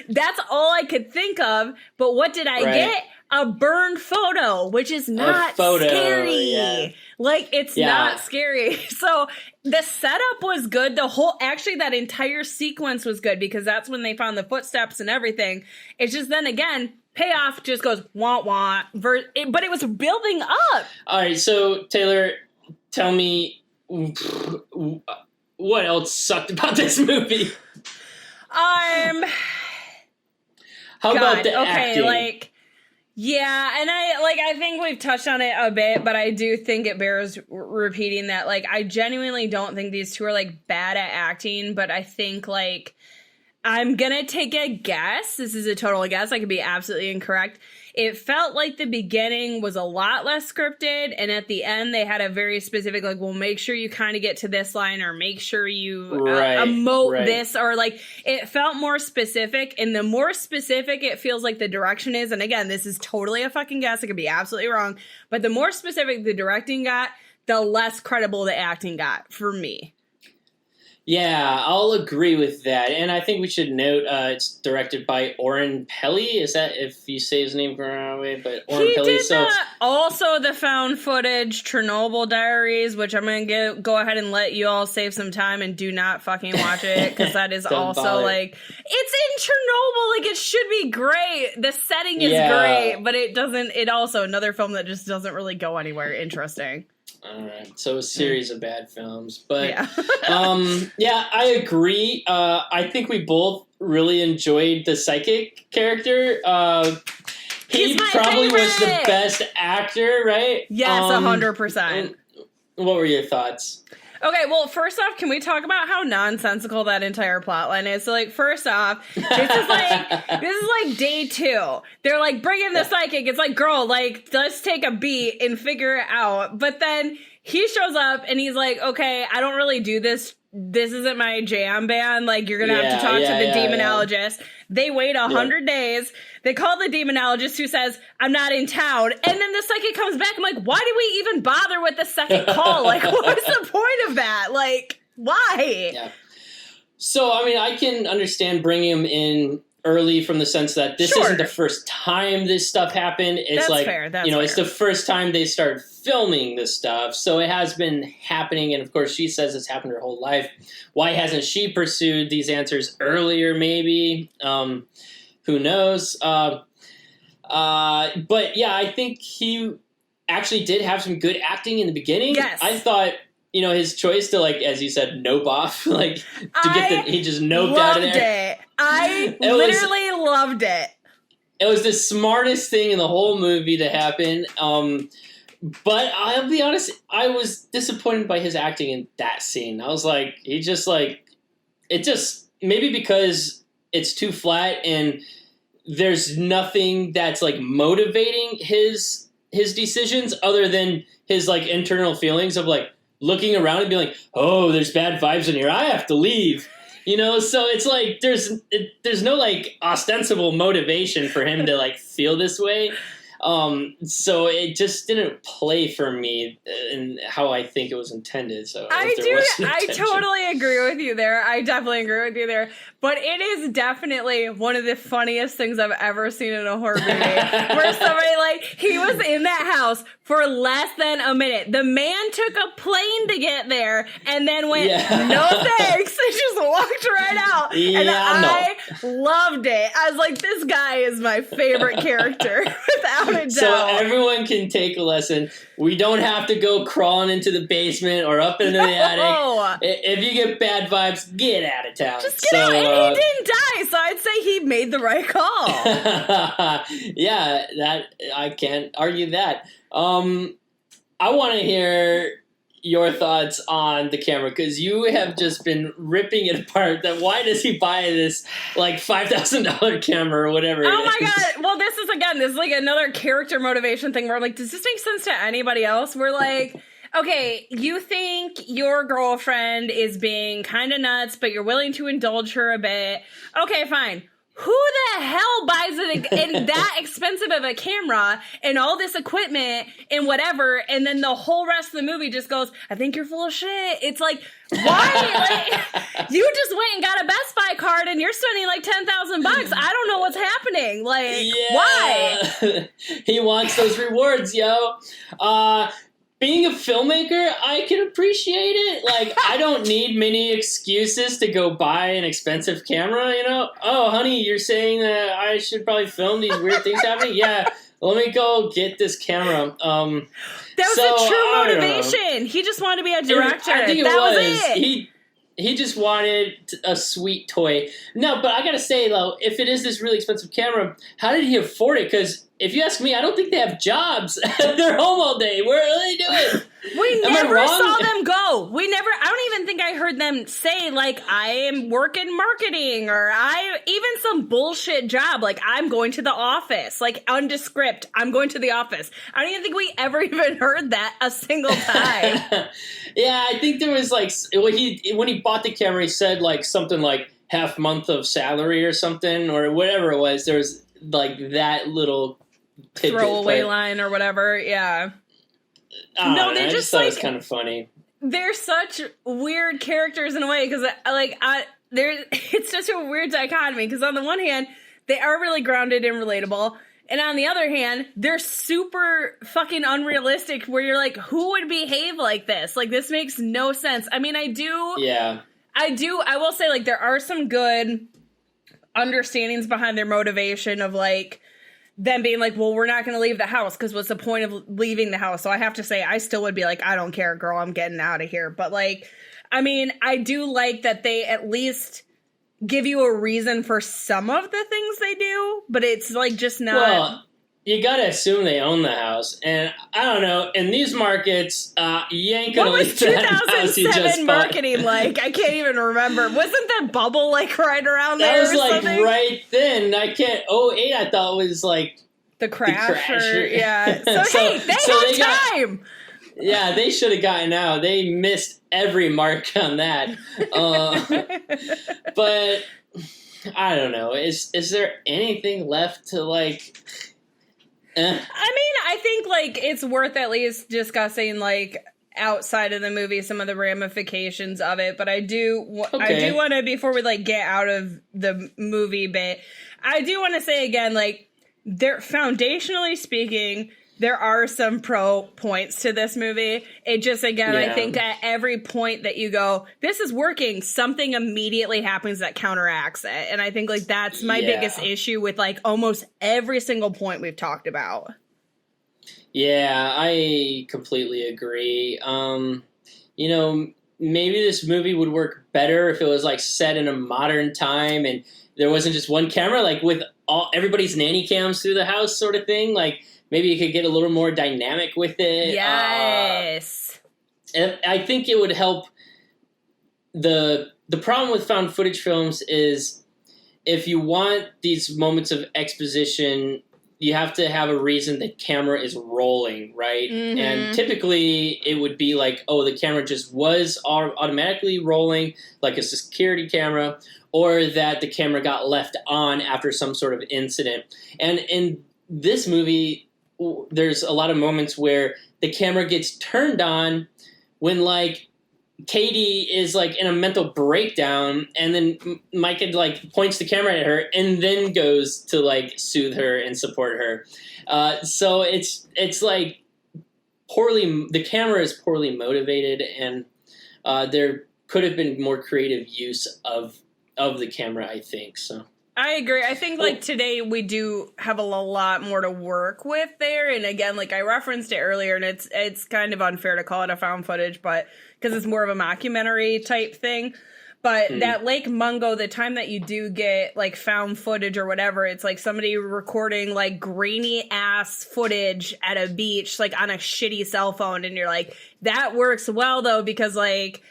that's all I could think of. But what did I get? A burned photo, which is not scary. Yeah. Like, it's not scary. So the setup was good. That entire sequence was good because that's when they found the footsteps and everything. It's just then again, payoff just goes wah. But it was building up. All right, so Taylor, tell me what else sucked about this movie? How about the acting? And I think we've touched on it a bit, but I do think it bears repeating that, like, I genuinely don't think these two are, like, bad at acting, but I think, like, I'm gonna take a guess. This is a total guess. I could be absolutely incorrect. It felt like the beginning was a lot less scripted, and at the end they had a very specific, like, well, make sure you kind of get to this line, or make sure you emote this, or, like, it felt more specific, and the more specific it feels like the direction is, and again, this is totally a fucking guess, I could be absolutely wrong, but the more specific the directing got, the less credible the acting got, for me. Yeah, I'll agree with that. And I think we should note it's directed by Oren Peli. Is that, if you say his name correctly? But Oren Peli. He did also the found footage Chernobyl Diaries, which I'm going to go ahead and let you all save some time and do not fucking watch it, because that is also bother. Like, it's in Chernobyl. Like, it should be great. The setting is great, but it also another film that just doesn't really go anywhere interesting. All right, so a series of bad films, but I agree. I think we both really enjoyed the psychic character. He probably was the best actor, right? Yes, 100%. What were your thoughts? Okay, well, first off, can we talk about how nonsensical that entire plotline is? So, like, first off, this is like day 2. They're like, bring in the psychic. It's like, girl, like, let's take a beat and figure it out. But then he shows up and he's like, okay, I don't really do this. This isn't my jam band. Like, you're going to have to talk to the demonologist. They wait 100 days. They call the demonologist, who says, I'm not in town. And then the psychic comes back. I'm like, why did we even bother with the second call? Like, what was the point of that? Like, why? Yeah. So, I mean, I can understand bringing him in early from the sense that this isn't the first time this stuff happened. It's fair. It's the first time they started filming this stuff. So it has been happening. And of course, she says it's happened her whole life. Why hasn't she pursued these answers earlier, maybe? Who knows? But yeah, I think he actually did have some good acting in the beginning. Yes. I thought, his choice to, like, as you said, nope off, like, he just noped out of there. I literally loved it. It was the smartest thing in the whole movie to happen. But I'll be honest, I was disappointed by his acting in that scene. I was like, maybe because it's too flat and there's nothing that's like motivating his decisions other than his like internal feelings of like looking around and being like, oh, there's bad vibes in here, I have to leave. So it's like there's no like ostensible motivation for him to like feel this way. So it just didn't play for me in how I think it was intended. So I totally agree with you there. I definitely agree with you there. But it is definitely one of the funniest things I've ever seen in a horror movie. Where somebody like, he was in that house for less than a minute. The man took a plane to get there and then went, no thanks, and just walked right out. And I loved it. I was like, this guy is my favorite character, without a doubt. So everyone can take a lesson. We don't have to go crawling into the basement or up into the attic. If you get bad vibes, get out of town. Just get out. And he didn't die, so I'd say he made the right call. Yeah, I can't argue that. I want to hear your thoughts on the camera, because you have just been ripping it apart. That why does he buy this like $5,000 camera or whatever? Oh my god! Well, this is like another character motivation thing where I'm like, does this make sense to anybody else? We're like, okay, you think your girlfriend is being kind of nuts, but you're willing to indulge her a bit. Okay, fine. Who the hell buys it that expensive of a camera and all this equipment and whatever, and then the whole rest of the movie just goes, I think you're full of shit. It's like, why? Like, you just went and got a Best Buy card and you're spending like $10,000. I don't know what's happening. Like, why? He wants those rewards, yo. Being a filmmaker, I can appreciate it. Like, I don't need many excuses to go buy an expensive camera, Oh, honey, you're saying that I should probably film these weird things happening? Yeah, let me go get this camera. That was a true motivation. He just wanted to be a director. I think that was it. He just wanted a sweet toy. No, but I gotta say, though, if it is this really expensive camera, how did he afford it? Because if you ask me, I don't think they have jobs. They're home all day. What are they doing? We never saw them go. I don't even think I heard them say, like, I am working marketing, or even some bullshit job, like, I'm going to the office, like, undescript, I'm going to the office. I don't even think we ever even heard that a single time. Yeah, I think there was, like, when he bought the camera, he said, like, something like half month of salary or something, or whatever it was. There was, like, that little throwaway line or whatever. Yeah. They're just like, it's kind of funny. They're such weird characters in a way, because it's such a weird dichotomy, because on the one hand they are really grounded and relatable, and on the other hand they're super fucking unrealistic, where you're like, who would behave like this? Like, this makes no sense. I mean, I will say, like, there are some good understandings behind their motivation of, like, them being like, well, we're not going to leave the house, because what's the point of leaving the house? So I have to say, I still would be like, I don't care, girl, I'm getting out of here. But, like, I mean, I do like that they at least give you a reason for some of the things they do, but it's, like, just not... Well, you got to assume they own the house. And I don't know, in these markets, you ain't going to leave that house you just bought. What was 2007 marketing like? I can't even remember. Wasn't that bubble, like, right around there? That was, like, something? Right then. I can't... 08, I thought was, like... The crash. Yeah. So, hey, they had time! Yeah, they should have gotten out. They missed every mark on that. But, I don't know. Is there anything left to, like... I mean, I think, like, it's worth at least discussing, like, outside of the movie, some of the ramifications of it. But I do want to, before we, like, get out of the movie bit, I do want to say again, like, foundationally speaking, there are some pro points to this movie. It just, again, I think at every point that you go, this is working, something immediately happens that counteracts it. And I think, like, that's my biggest issue with, like, almost every single point we've talked about. Yeah, I completely agree. Maybe this movie would work better if it was, like, set in a modern time and there wasn't just one camera, like, with everybody's nanny cams through the house sort of thing. Like, maybe you could get a little more dynamic with it. Yes. And I think it would help. The problem with found footage films is if you want these moments of exposition, you have to have a reason the camera is rolling, right? Mm-hmm. And typically it would be like, oh, the camera just was automatically rolling, like a security camera, or that the camera got left on after some sort of incident. And in this movie, there's a lot of moments where the camera gets turned on when, like, Katie is like in a mental breakdown, and then Micah like points the camera at her and then goes to like soothe her and support her. So it's like the camera is poorly motivated, and there could have been more creative use of the camera, I think. So I agree. I think like today we do have a lot more to work with there. And again, like I referenced it earlier, and it's kind of unfair to call it a found footage, but because it's more of a mockumentary type thing. But that Lake Mungo, the time that you do get like found footage or whatever, it's like somebody recording like grainy ass footage at a beach, like on a shitty cell phone. And you're like, that works well though, because like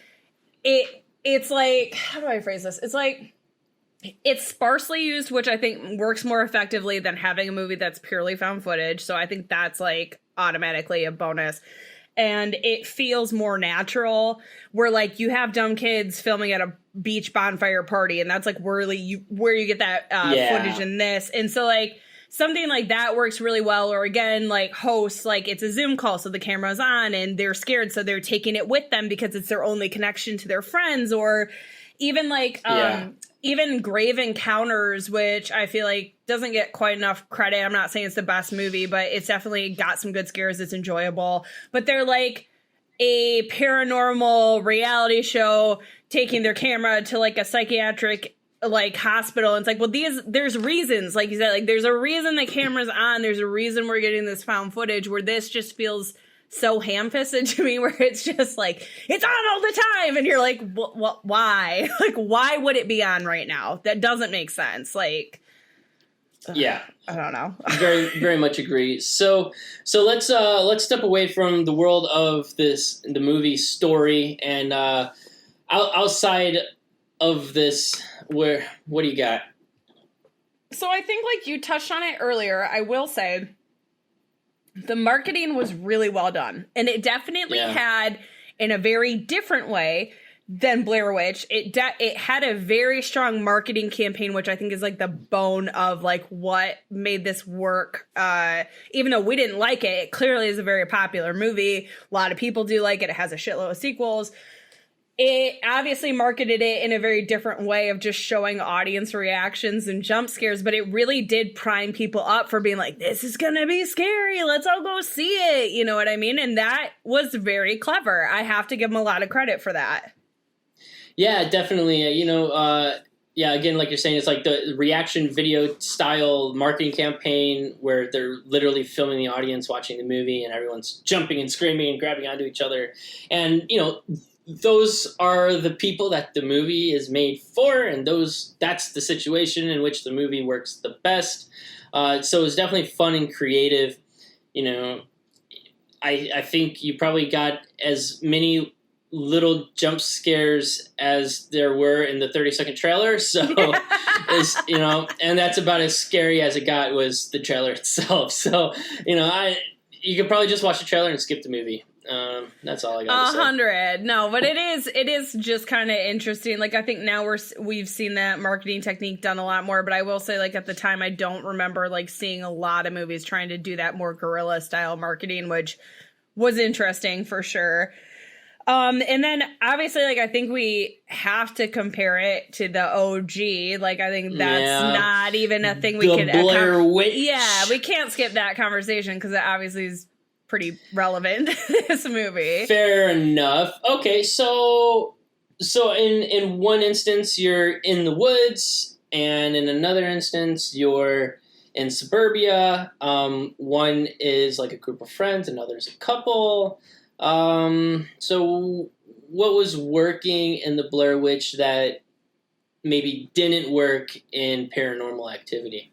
it's like, how do I phrase this? It's like, it's sparsely used, which I think works more effectively than having a movie that's purely found footage. So I think that's like automatically a bonus. And it feels more natural, where like you have dumb kids filming at a beach bonfire party, and that's like where you get that footage in this. And so like something like that works really well. Or again, like hosts, like it's a Zoom call, so the camera's on and they're scared, so they're taking it with them because it's their only connection to their friends. Or even like even Grave Encounters, which I feel like doesn't get quite enough credit. I'm not saying it's the best movie, but it's definitely got some good scares. It's enjoyable. But they're like a paranormal reality show taking their camera to like a psychiatric like hospital. And it's like, well, there's reasons, like you said, like there's a reason the camera's on. There's a reason we're getting this found footage, where this just feels so ham-fisted to me, where it's just like, it's on all the time, and you're like, what, why? Like, why would it be on right now? That doesn't make sense. Like, yeah, I don't know. Very, very much agree. So let's step away from the world of the movie story, and outside of this, what do you got? So I think like you touched on it earlier, I will say the marketing was really well done, and it definitely had, in a very different way than Blair Witch, it had a very strong marketing campaign, which I think is like the bone of like what made this work. Even though we didn't like it, it clearly is a very popular movie. A lot of people do like it. It has a shitload of sequels. It obviously marketed it in a very different way of just showing audience reactions and jump scares, but it really did prime people up for being like, this is going to be scary. Let's all go see it. You know what I mean? And that was very clever. I have to give them a lot of credit for that. Yeah, definitely. Again, like you're saying, it's like the reaction video style marketing campaign where they're literally filming the audience watching the movie and everyone's jumping and screaming and grabbing onto each other. And, those are the people that the movie is made for, and that's the situation in which the movie works the best. So it's definitely fun and creative. I think you probably got as many little jump scares as there were in the 30-second trailer. So, and that's about as scary as it got, was the trailer itself. So, you could probably just watch the trailer and skip the movie. That's all I got to say. 100. No, but it is just kind of interesting. Like, I think now we've seen that marketing technique done a lot more, but I will say, like, at the time, I don't remember like seeing a lot of movies trying to do that more guerrilla style marketing, which was interesting for sure. And then obviously, like, I think we have to compare it to the OG. Like, I think that's not even a thing we could. Blair Witch. Yeah, we can't skip that conversation because it obviously is pretty relevant to this movie. Fair enough. Okay, so in one instance you're in the woods, and in another instance you're in suburbia. One is like a group of friends, another's a couple. So what was working in the Blair Witch that maybe didn't work in Paranormal Activity?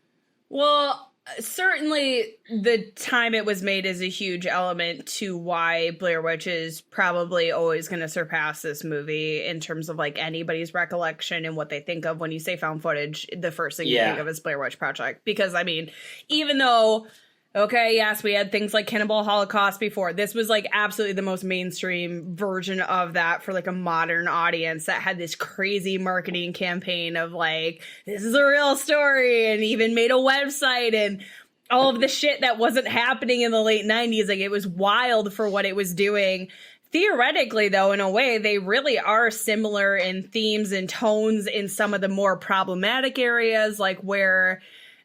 Well, certainly the time it was made is a huge element to why Blair Witch is probably always going to surpass this movie in terms of like anybody's recollection and what they think of when you say found footage. The first thing you think of is Blair Witch Project, because I mean, even though, okay, yes, we had things like Cannibal Holocaust before, this was like absolutely the most mainstream version of that for like a modern audience that had this crazy marketing campaign of like, this is a real story, and even made a website and all of the shit that wasn't happening in the late 90s. Like, it was wild for what it was doing. Theoretically, though, in a way, they really are similar in themes and tones in some of the more problematic areas, like where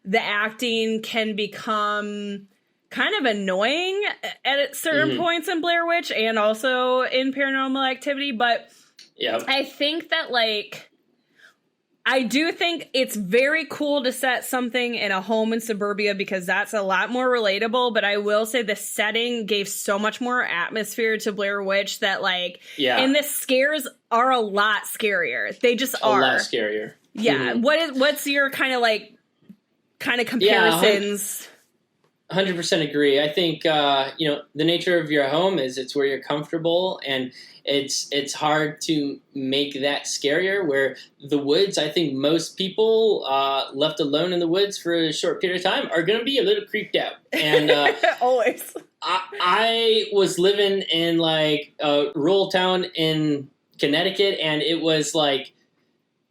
the acting can become kind of annoying at certain points in Blair Witch and also in Paranormal Activity. But I think that, like, I do think it's very cool to set something in a home in suburbia because that's a lot more relatable. But I will say the setting gave so much more atmosphere to Blair Witch that, like, and the scares are a lot scarier. They just are. A lot scarier. Yeah. What's your kind of comparisons? 100% agree. I think, the nature of your home is it's where you're comfortable, and it's hard to make that scarier, where the woods, I think most people left alone in the woods for a short period of time are going to be a little creeped out. And always. I was living in like a rural town in Connecticut, and it was like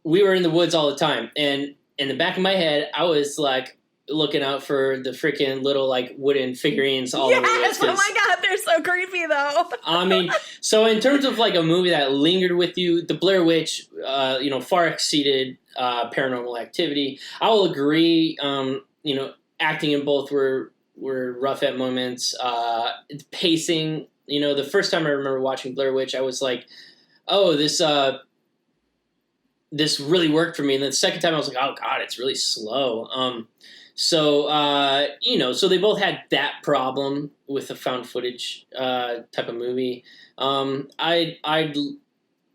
we were in the woods all the time. And in the back of my head, I was like looking out for the freaking little like wooden figurines all over the woods. Oh my god, they're so creepy though. I mean, so in terms of like a movie that lingered with you, the Blair Witch, far exceeded Paranormal Activity. I will agree. Acting in both were rough at moments. Pacing. The first time I remember watching Blair Witch, I was like, oh, this really worked for me. And then the second time I was like, oh god, it's really slow. So they both had that problem with a found footage type of movie. I'd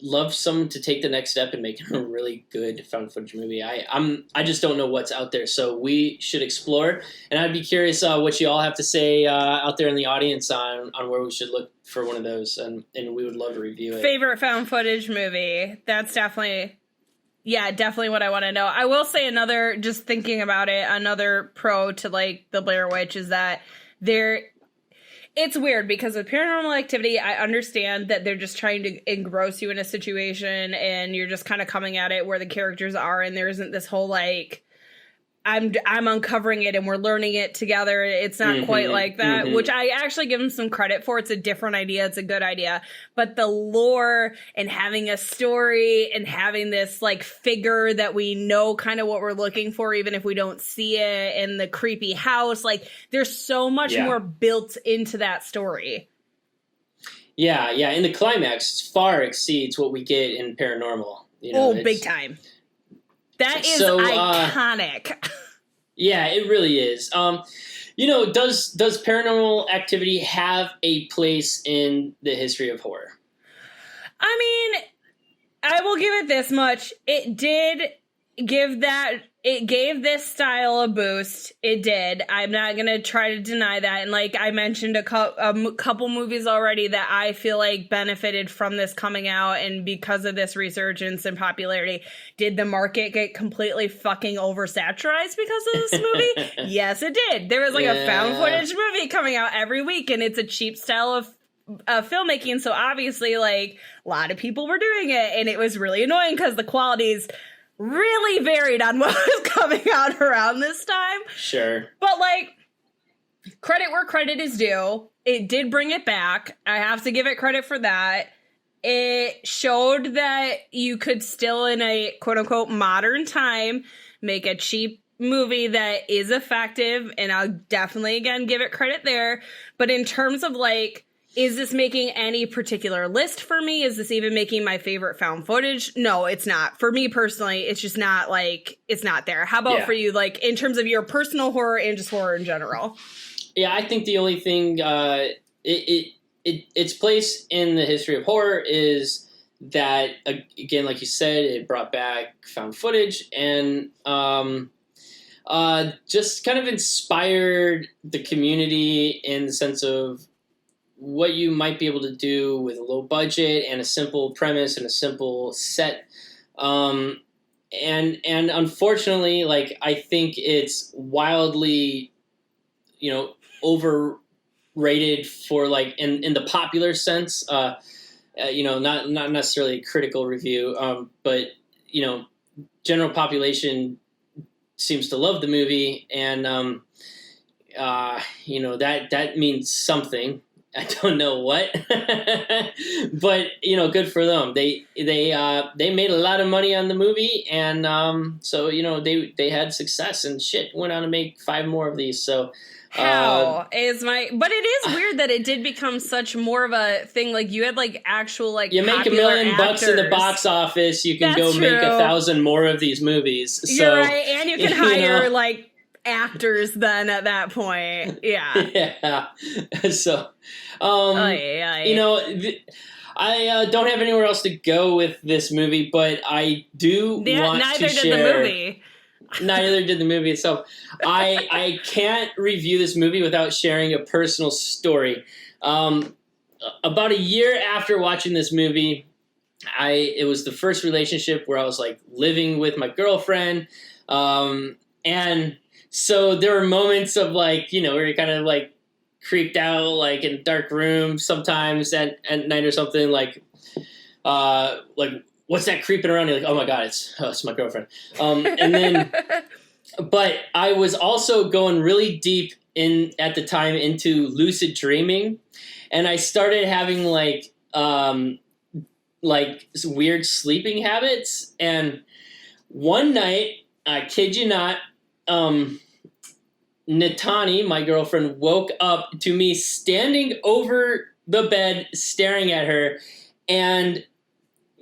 love someone to take the next step and make a really good found footage movie. I just don't know what's out there, so we should explore. And I'd be curious what you all have to say out there in the audience on where we should look for one of those, and we would love to review it. Favorite found footage movie? That's definitely what I want to know. I will say just thinking about it, another pro to like the Blair Witch is that it's weird because with Paranormal Activity, I understand that they're just trying to engross you in a situation and you're just kind of coming at it where the characters are, and there isn't this whole like, I'm uncovering it and we're learning it together. It's not quite like that, which I actually give them some credit for. It's a different idea. It's a good idea. But the lore and having a story and having this like figure that we know kind of what we're looking for, even if we don't see it, and the creepy house, like there's so much more built into that story. Yeah. And the climax far exceeds what we get in Paranormal. Big time. That is iconic. Yeah, it really is. Does Paranormal Activity have a place in the history of horror? I mean, I will give it this much. It did it gave this style a boost. It did. I'm not going to try to deny that. And like I mentioned a couple movies already that I feel like benefited from this coming out, and because of this resurgence and popularity. Did the market get completely fucking oversaturated because of this movie? Yes, it did. There was like a found footage movie coming out every week, and it's a cheap style of filmmaking. So obviously like a lot of people were doing it, and it was really annoying because the qualities really varied on what was coming out around this time. Sure. But, like, credit where credit is due. It did bring it back. I have to give it credit for that. It showed that you could still, in a quote-unquote modern time, make a cheap movie that is effective, and I'll definitely, again, give it credit there. But in terms of, like, is this making any particular list for me? Is this even making my favorite found footage? No, it's not. For me personally, it's just not like, it's not there. How about for you, like in terms of your personal horror and just horror in general? Yeah, I think the only thing its place in the history of horror is that, again, like you said, it brought back found footage, and just kind of inspired the community in the sense of what you might be able to do with a low budget and a simple premise and a simple set. And unfortunately, like, I think it's wildly, overrated for, like, in the popular sense, not necessarily a critical review, but, general population seems to love the movie, and, that means something. I don't know what, but good for them. They made a lot of money on the movie, and so they had success and shit. Went on to make 5 more of these. So but it is weird that it did become such more of a thing. Like, you had like actual, like, you make $1 million bucks in the box office, you can go make 1,000 more of these movies. So, you're right, and you can hire like actors then at that point. Yeah. So, I don't have anywhere else to go with this movie, but I do want to share. Neither did the movie. Neither did the movie itself. I can't review this movie without sharing a personal story. About a year after watching this movie, it was the first relationship where I was like living with my girlfriend, and so there were moments of like, where you're kind of like creeped out, like in a dark room sometimes at night or something, like what's that creeping around? You're like, oh my God, it's my girlfriend. And then, but I was also going really deep at the time into lucid dreaming, and I started having like weird sleeping habits. And one night, I kid you not, Natani, my girlfriend, woke up to me standing over the bed staring at her, and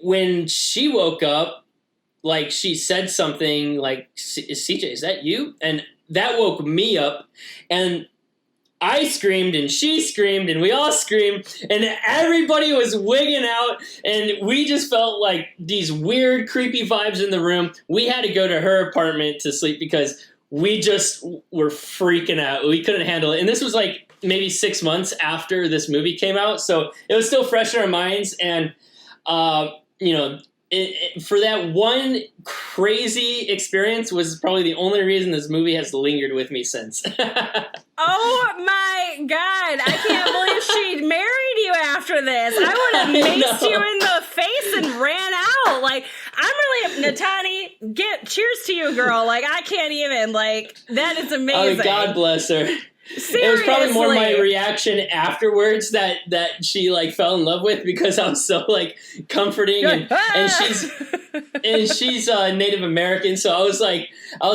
when she woke up, like, she said something like, CJ, is that you? And that woke me up, and I screamed, and she screamed, and we all screamed, and everybody was wigging out, and we just felt like these weird, creepy vibes in the room. We had to go to her apartment to sleep because we just were freaking out. We couldn't handle it. And this was like maybe 6 months after this movie came out, so it was still fresh in our minds. And, for that one crazy experience was probably the only reason this movie has lingered with me since. Oh my God, I can't believe she married you after this. I would have maced you in the face and ran out. Like, I'm really, Natani, cheers to you, girl. Like, I can't even, like, that is amazing. Oh, God bless her. Seriously. It was probably more my reaction afterwards that she like fell in love with, because I was so like comforting, and she's Native American, so I was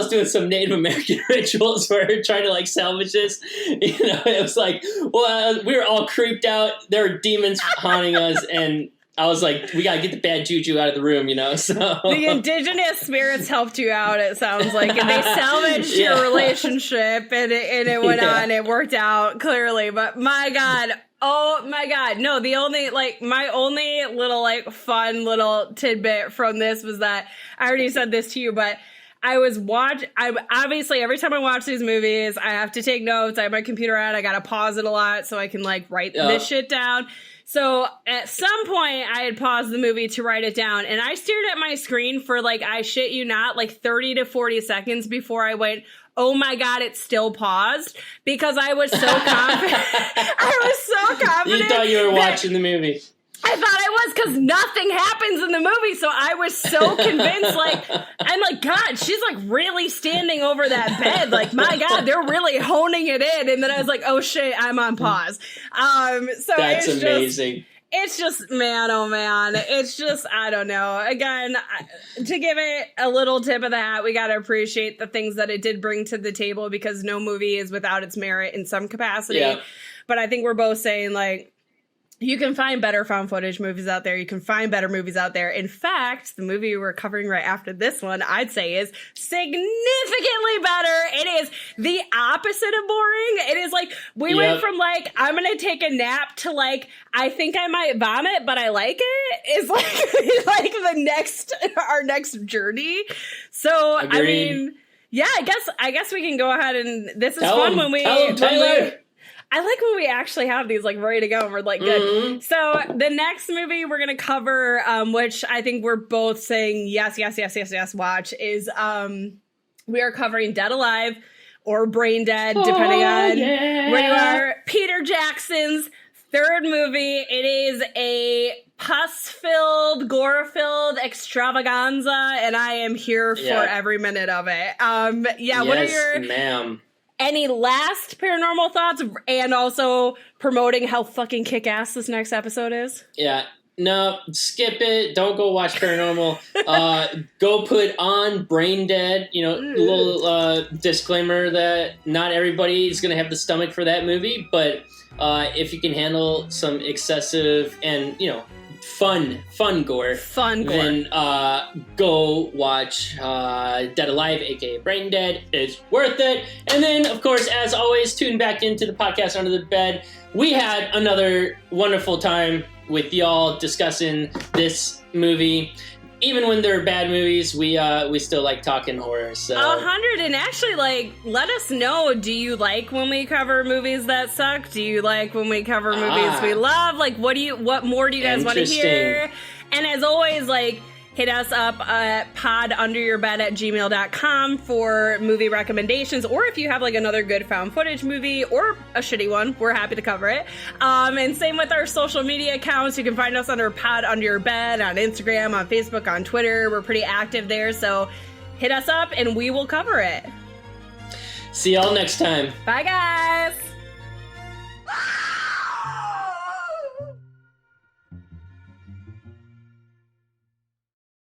doing some Native American rituals for her, trying to like salvage this. It was like, well, we were all creeped out. There were demons haunting us, and I was like, we gotta get the bad juju out of the room, So the indigenous spirits helped you out, it sounds like, and they salvaged your relationship, and it went on. It worked out clearly, but my God, oh my God, no. The only my only little fun little tidbit from this was that I already said this to you, but I obviously every time I watch these movies, I have to take notes. I have my computer out. I gotta pause it a lot so I can write this shit down. So at some point, I had paused the movie to write it down, and I stared at my screen for, I shit you not, 30 to 40 seconds before I went, oh my God, it's still paused, because I was so confident. I was so confident. You thought you were watching the movie. I thought I was, because nothing happens in the movie, so I was so convinced, I'm like, God, she's, really standing over that bed, my God, they're really honing it in, and then I was like, oh shit, I'm on pause. So that's amazing. It's just, man, oh man, it's just, I don't know. Again, to give it a little tip of the hat, we gotta appreciate the things that it did bring to the table, because no movie is without its merit in some capacity. Yeah. But I think we're both saying, you can find better found footage movies out there. You can find better movies out there. In fact, the movie we're covering right after this one, I'd say, is significantly better. It is the opposite of boring. It is we went from I'm going to take a nap to I think I might vomit, but I like it. Is our next journey. So, Agreed. I mean, Yeah, I guess we can go ahead and this is Tell fun him, when we tell him, Tyler. I like when we actually have these like ready to go and we're like good. Mm-hmm. So the next movie we're gonna cover, which I think we're both saying yes, watch is we are covering Dead Alive or Brain Dead, depending on where you are. Peter Jackson's third movie. It is a pus-filled, gore-filled extravaganza, and I am here for every minute of it. What are your ma'am. Any last paranormal thoughts, and also promoting how fucking kick-ass this next episode is? Yeah. No, skip it. Don't go watch Paranormal. Go put on Brain Dead. You know, little disclaimer that not everybody is going to have the stomach for that movie, but if you can handle some excessive and, you know, fun gore, then go watch Dead Alive, aka Brain Dead. It's worth it. And then, of course, as always, tune back into the podcast Under the Bed. We had another wonderful time with y'all discussing this movie. Even when they're bad movies, we still like talking horror. So 100, and actually, like, let us know. Do you like when we cover movies that suck? Do you like when we cover movies we love? Like, what more do you guys want to hear? And as always, like, hit us up at podunderyourbed@gmail.com for movie recommendations, or if you have like another good found footage movie or a shitty one, we're happy to cover it. And same with our social media accounts. You can find us under Pod Under Your Bed on Instagram, on Facebook, on Twitter. We're pretty active there, so hit us up and we will cover it. See y'all next time. Bye, guys.